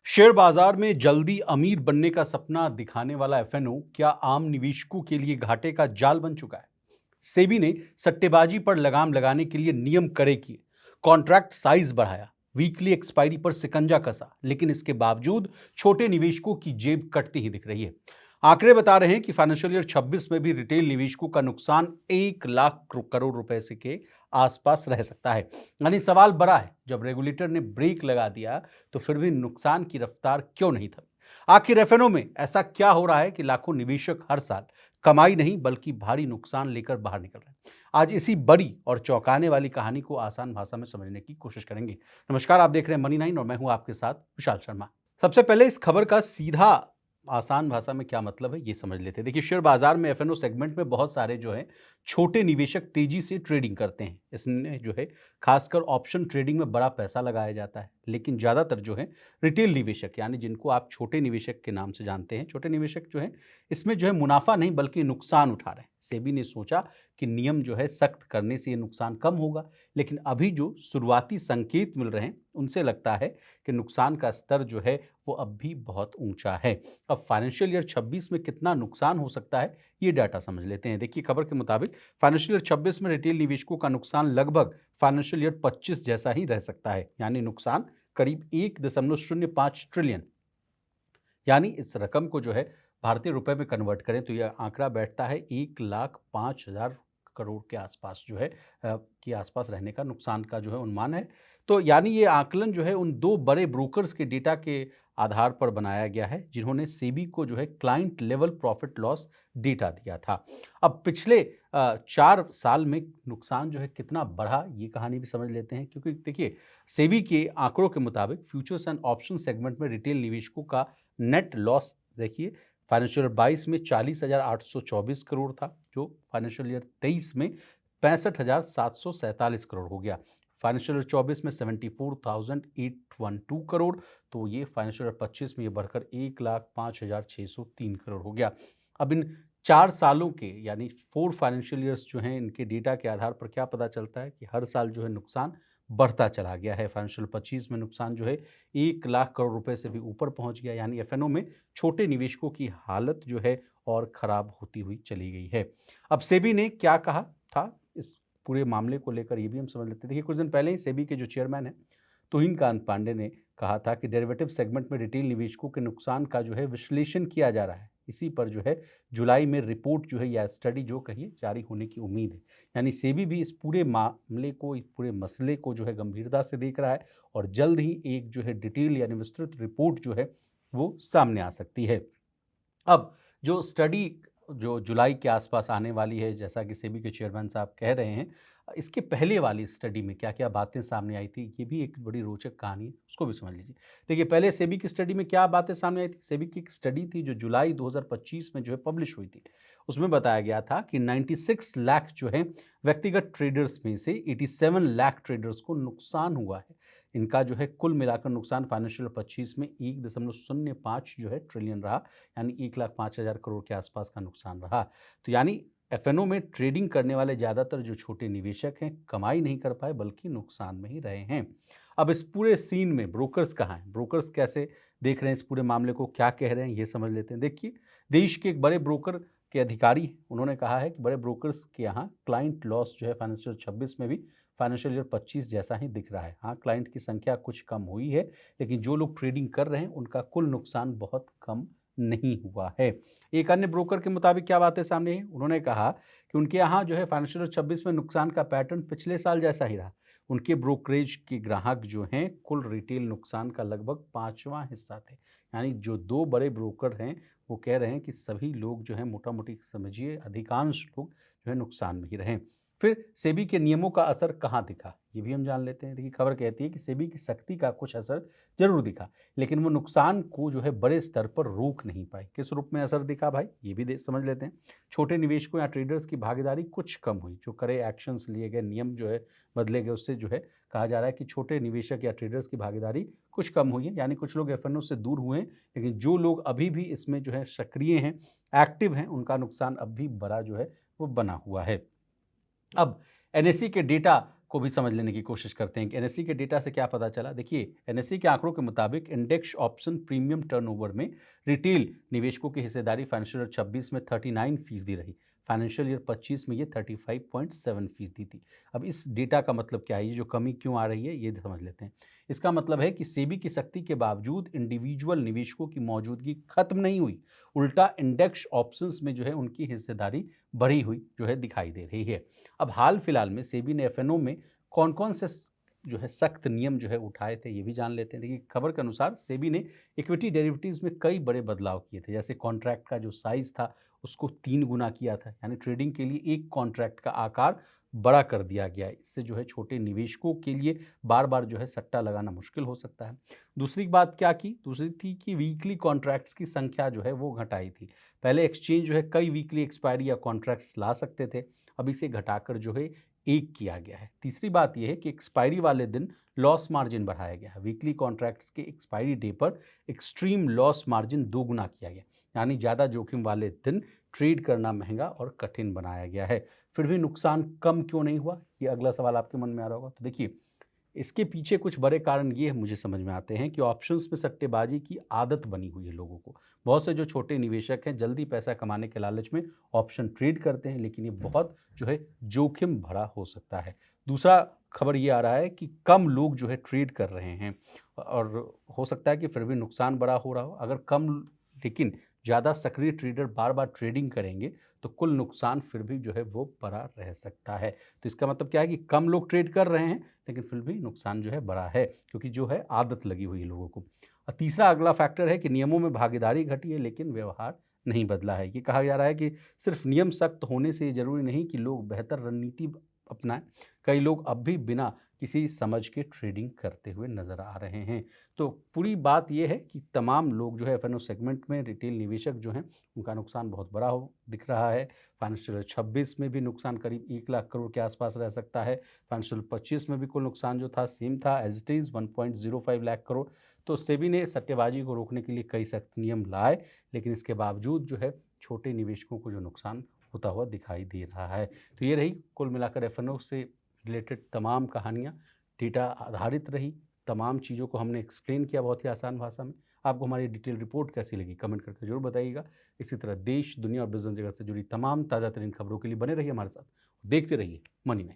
Share बाजार में जल्दी अमीर बनने का सपना दिखाने वाला एफएनओ क्या आम निवेशकों के लिए घाटे का जाल बन चुका है? सेबी ने सट्टेबाजी पर लगाम लगाने के लिए नियम कड़े किए, कॉन्ट्रैक्ट साइज बढ़ाया, वीकली एक्सपायरी पर सिकंजा कसा, लेकिन इसके बावजूद छोटे निवेशकों की जेब कटती ही दिख रही है। आंकड़े बता रहे हैं कि फाइनेंशियल ईयर 26 में भी रिटेल निवेशकों का नुकसान 1 लाख करोड़ रुपए से के आसपास रह सकता है। यानी सवाल बड़ा है, जब रेगुलेटर ने ब्रेक लगा दिया तो फिर भी नुकसान की रफ्तार क्यों नहीं थमी? आखिर एफएनओ में ऐसा क्या हो रहा है कि लाखों निवेशक हर साल कमाई नहीं बल्कि भारी नुकसान लेकर बाहर निकल रहे हैं? आज इसी बड़ी और चौंकाने वाली कहानी को आसान भाषा में समझने की कोशिश करेंगे। नमस्कार, आप देख रहे हैं मनी नाइन और मैं हूं आपके साथ विशाल शर्मा। सबसे पहले इस खबर का सीधा आसान भाषा में क्या मतलब है ये समझ लेते हैं। देखिए, शेयर बाजार में एफएनओ सेगमेंट में बहुत सारे जो है छोटे निवेशक तेजी से ट्रेडिंग करते हैं। इसमें जो है खासकर ऑप्शन ट्रेडिंग में बड़ा पैसा लगाया जाता है, लेकिन ज़्यादातर जो है रिटेल निवेशक यानी जिनको आप छोटे निवेशक के नाम से जानते हैं, छोटे निवेशक जो है इसमें जो है मुनाफा नहीं बल्कि नुकसान उठा रहे हैं। सेबी ने सोचा कि नियम जो है सख्त करने से ये नुकसान कम होगा, लेकिन अभी जो शुरुआती संकेत मिल रहे हैं उनसे लगता है कि नुकसान का स्तर जो है वो अब भी बहुत ऊंचा है। अब फाइनेंशियल ईयर 26 में कितना नुकसान हो सकता है ये डाटा समझ लेते हैं। देखिए, खबर के मुताबिक फाइनेंशियल ईयर 26 में रिटेल निवेशकों का नुकसान लगभग फाइनेंशियल ईयर 25 जैसा ही रह सकता है, यानी नुकसान करीब 1.05 ट्रिलियन। यानी इस रकम को जो है भारतीय रुपए में कन्वर्ट करें तो यह आंकड़ा बैठता है 1,05,000 करोड़ के आसपास जो है के आसपास रहने का नुकसान का जो है अनुमान है। तो यानी ये आकलन जो है उन दो बड़े ब्रोकर्स के डेटा के आधार पर बनाया गया है जिन्होंने सेबी को जो है client level profit loss data दिया था। अब पिछले 4 साल में नुकसान जो है कितना बढ़ा ये कहानी भी समझ लेते हैं, क्योंकि देखिए सेबी के आंकड़ों के मुताबिक फ्यूचर्स एंड ऑप्शन सेगमेंट में रिटेल निवेशकों का नेट लॉस देखिए फाइनेंशियल ईयर 22 में 40,824 करोड़ था, जो फाइनेंशियल ईयर 23 में 65,747 करोड़ हो गया। फाइनेंशियल ईयर 24 में 74,812 करोड़, तो ये फाइनेंशियल ईयर 25 में ये बढ़कर 1,05,603 करोड़ हो गया। अब इन 4 सालों के यानी 4 फाइनेंशियल ईयर्स जो हैं इनके डेटा के आधार पर क्या पता चलता है कि हर साल जो है नुकसान बढ़ता चला गया है। फाइनेंशियल 25 में नुकसान जो है 1 लाख करोड़ रुपए से भी ऊपर पहुंच गया, यानी एफएनओ में छोटे निवेशकों की हालत जो है और खराब होती हुई चली गई है। अब सेबी ने क्या कहा था इस पूरे मामले को लेकर ये भी हम समझ लेते हैं। देखिए, कुछ दिन पहले ही सेबी के जो चेयरमैन है तुहिन कांत पांडे ने कहा था कि डेरिवेटिव सेगमेंट में रिटेल निवेशकों के नुकसान का जो है विश्लेषण किया जा रहा है। इसी पर जो है जुलाई में रिपोर्ट जो है या स्टडी जो कहिए जारी होने की उम्मीद है। यानी सेबी भी इस पूरे मामले को, इस पूरे मसले को जो है गंभीरता से देख रहा है और जल्द ही एक जो है डिटेल यानी विस्तृत रिपोर्ट जो है वो सामने आ सकती है। अब जो स्टडी जो जुलाई के आसपास आने वाली है, जैसा कि सेबी के चेयरमैन साहब कह रहे हैं, इसके पहले वाली स्टडी में क्या-क्या बातें सामने आई थी, ये भी एक बड़ी रोचक कहानी है, उसको भी समझ लीजिए। देखिए, पहले सेबी की स्टडी में क्या बातें सामने आई थी? सेबी की एक स्टडी थी जो जुलाई 2025 में जो है पब्लिश हुई थी। उसमें बताया गया था कि 96 लाख जो है व्यक्तिगत ट्रेडर्स में से 87 लाख ट्रेडर्स को नुकसान हुआ है। इनका जो है कुल मिलाकर नुकसान फाइनेंशियल 25 में 1.05 जो है ट्रिलियन रहा, यानी 1,05,000 करोड़ के आसपास का नुकसान रहा। तो यानी एफएनओ में ट्रेडिंग करने वाले ज़्यादातर जो छोटे निवेशक हैं कमाई नहीं कर पाए बल्कि नुकसान में ही रहे हैं। अब इस पूरे सीन में ब्रोकर्स कहाँ हैं? ब्रोकर्स कैसे देख रहे हैं इस पूरे मामले को, क्या कह रहे हैं ये समझ लेते हैं। देखिए, देश के एक बड़े ब्रोकर के अधिकारी हैं, उन्होंने कहा है कि बड़े ब्रोकर्स के यहाँ क्लाइंट लॉस जो है फाइनेंशियल 26 में भी फाइनेंशियल ईयर 25 जैसा ही दिख रहा है। हाँ, क्लाइंट की संख्या कुछ कम हुई है, लेकिन जो लोग ट्रेडिंग कर रहे हैं उनका कुल नुकसान बहुत कम नहीं हुआ है। एक अन्य ब्रोकर के मुताबिक क्या बातें सामने आई? उन्होंने कहा कि उनके यहाँ जो है फाइनेंशियल ईयर 26 में नुकसान का पैटर्न पिछले साल जैसा ही रहा। उनके ब्रोकरेज के ग्राहक जो हैं कुल रिटेल नुकसान का लगभग 5वां हिस्सा थे। यानी जो 2 बड़े ब्रोकर हैं वो कह रहे हैं कि सभी लोग जो हैं मोटा-मोटी समझिए अधिकांश लोग जो है नुकसान में ही रहे। फिर सेबी के नियमों का असर कहाँ दिखा? ये भी हम जान लेते हैं। देखिए, खबर कहती है कि सेबी की सख्ती का कुछ असर ज़रूर दिखा, लेकिन वो नुकसान को जो है बड़े स्तर पर रोक नहीं पाई। किस रूप में असर दिखा भाई? ये भी समझ लेते हैं। छोटे निवेशकों या ट्रेडर्स की भागीदारी कुछ कम हुई। जो कड़े एक्शंस लिए गए, नियम जो है बदले गए, उससे जो है कहा जा रहा है कि छोटे निवेशक या ट्रेडर्स की भागीदारी कुछ कम हुई है। यानी कुछ लोग एफएनओ से दूर हुए हैं, लेकिन जो लोग अभी भी इसमें जो है सक्रिय हैं, एक्टिव हैं, उनका नुकसान अब भी बड़ा जो है वो बना हुआ है। अब एनएसई के डेटा को भी समझ लेने की कोशिश करते हैं कि एनएसई के डेटा से क्या पता चला। देखिए, एनएसई के आंकड़ों के मुताबिक इंडेक्स ऑप्शन प्रीमियम टर्नओवर में रिटेल निवेशकों की हिस्सेदारी फाइनेंशियल ईयर 26 में 39% रही। फाइनेंशियल ईयर 25 में ये 35.7% थी। अब इस डेटा का मतलब क्या है, ये जो कमी क्यों आ रही है, ये समझ लेते हैं। इसका मतलब है कि सेबी की सख्ती के बावजूद इंडिविजुअल निवेशकों की मौजूदगी खत्म नहीं हुई, उल्टा इंडेक्स ऑप्शंस में जो है उनकी हिस्सेदारी बढ़ी हुई जो है दिखाई दे रही है। अब हाल फिलहाल में सेबी ने एफएनओ में कौन-कौन से जो है सख्त नियम जो है उठाए थे, ये भी जान लेते हैं। देखिए, खबर के अनुसार सेबी ने इक्विटी डेरिवेटिव्स में कई बड़े बदलाव किए थे। जैसे कॉन्ट्रैक्ट का जो साइज़ था उसको 3 गुना किया था, यानी ट्रेडिंग के लिए एक कॉन्ट्रैक्ट का आकार बड़ा कर दिया गया है। इससे जो है छोटे निवेशकों के लिए बार-बार जो है सट्टा लगाना मुश्किल हो सकता है। दूसरी बात क्या की? दूसरी थी कि वीकली कॉन्ट्रैक्ट्स की संख्या जो है वो घटाई थी। पहले एक्सचेंज जो है कई वीकली एक्सपायरी या कॉन्ट्रैक्ट्स ला सकते थे, अब इसे घटाकर जो है एक किया गया है। तीसरी बात ये है कि एक्सपायरी वाले दिन लॉस मार्जिन बढ़ाया गया है। वीकली कॉन्ट्रैक्ट्स के एक्सपायरी डे पर एक्सट्रीम लॉस मार्जिन दोगुना किया गया, यानी ज़्यादा जोखिम वाले दिन ट्रेड करना महंगा और कठिन बनाया गया है। फिर भी नुकसान कम क्यों नहीं हुआ? ये अगला सवाल आपके मन में आ रहा होगा। तो देखिए, इसके पीछे कुछ बड़े कारण ये मुझे समझ में आते हैं कि ऑप्शंस में सट्टेबाजी की आदत बनी हुई है लोगों को। बहुत से जो छोटे निवेशक हैं जल्दी पैसा कमाने के लालच में ऑप्शन ट्रेड करते हैं, लेकिन ये बहुत जो है जोखिम भरा हो सकता है। दूसरा खबर ये आ रहा है कि कम लोग जो है ट्रेड कर रहे हैं और हो सकता है कि फिर भी नुकसान बड़ा हो रहा हो। अगर कम लेकिन ज़्यादा सक्रिय ट्रेडर बार-बार ट्रेडिंग करेंगे तो कुल नुकसान फिर भी जो है वो बड़ा रह सकता है। तो इसका मतलब क्या है कि कम लोग ट्रेड कर रहे हैं, लेकिन फिर भी नुकसान जो है बड़ा है, क्योंकि जो है आदत लगी हुई है लोगों को। तीसरा अगला फैक्टर है कि नियमों में भागीदारी घटी है, लेकिन व्यवहार नहीं बदला है। ये कहा जा रहा है कि सिर्फ नियम सख्त होने से ये ज़रूरी नहीं कि लोग बेहतर रणनीति अपनाएँ। कई लोग अब भी बिना किसी समझ के ट्रेडिंग करते हुए नज़र आ रहे हैं। तो पूरी बात ये है कि तमाम लोग जो है एफएनओ सेगमेंट में रिटेल निवेशक जो हैं, उनका नुकसान बहुत बड़ा हो दिख रहा है। फाइनेंशियल ईयर 26 में भी नुकसान करीब 1 लाख करोड़ के आसपास रह सकता है। फाइनेंशियल 25 में भी कुल नुकसान जो था सेम था as it is 1.05 lakh crore. तो सेबी ने सट्टेबाजी को रोकने के लिए कई सख्त नियम लाए, लेकिन इसके बावजूद जो है छोटे निवेशकों को जो नुकसान होता हुआ दिखाई दे रहा है। तो ये रही कुल मिलाकर एफएनओ से रिलेटेड तमाम कहानियाँ, डेटा आधारित रही, तमाम चीज़ों को हमने एक्सप्लेन किया बहुत ही आसान भाषा में। आपको हमारी डिटेल रिपोर्ट कैसी लगी कमेंट करके ज़रूर बताइएगा। इसी तरह देश, दुनिया और बिज़नेस जगत से जुड़ी तमाम ताज़ा तरीन खबरों के लिए बने रहिए हमारे साथ। देखते रहिए मनी में।